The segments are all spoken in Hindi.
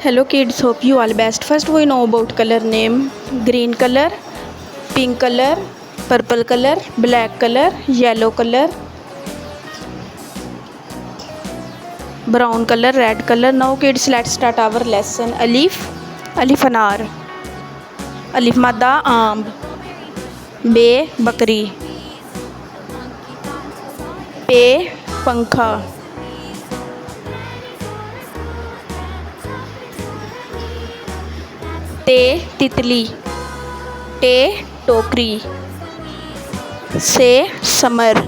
Hello kids, hope you all best. First we know about color name. Green color, pink color, purple color, black color, yellow color, brown color, red color. Now kids, let's start our lesson. Alif, alif anar. Alif madda आम. बे बकरी. पे पंखा. ते तितली. टे टोकरी. से समर.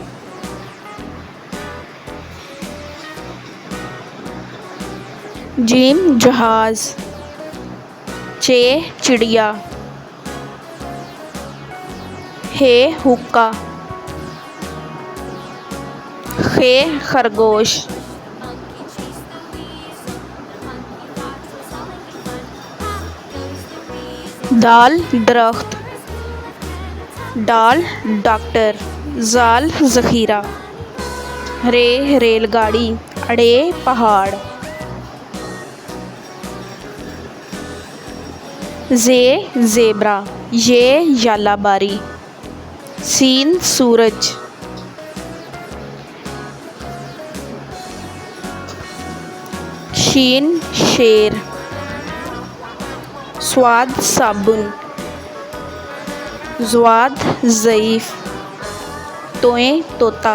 जीम जहाज. चे चिड़िया. हे हुक्का. खे खरगोश. दाल दरख्त. डाल डॉक्टर. जाल ज़ख़ीरा. रे रेलगाड़ी. अड़े पहाड़. जे ज़ेब्रा. ये यालाबारी. सीन सूरज. शीन शेर. स्वाद साबुन. ज़्वाद ज़ईफ़. तोए तोता.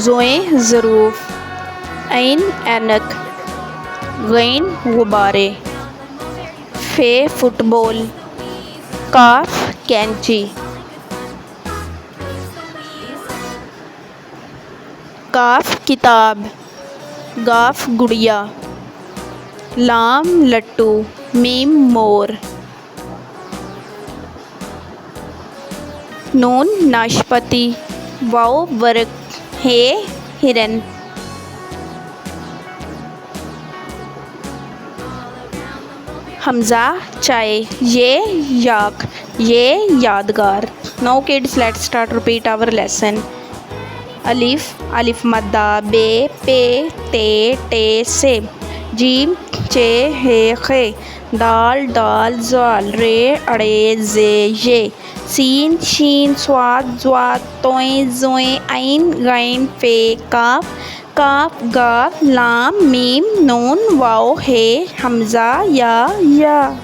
ज़ोए ज़रूफ़. ऐन ऐनक. गैन गुब्बारे. फ़े फुटबॉल. काफ कैंची. काफ किताब. गाफ गुड़िया. लाम लट्टू. मीम मोर. नून नाशपाती. Wow work. हे हिरन. हमज़ा चाय. ये याक. ये यादगार. Now kids, let's start repeat our lesson. अलिफ अलिफ मद्दा. बे पे ते टे से. जीम चे हे खे. दाल डाल ज़ाल. रे अड़े जे ये. सीन शीन स्वाद ज़्वाद. तोए ज़ोए. ऐन गैन फ़े काफ. काफ गाफ. लाम मीम नून वाओ हे हमज़ा या.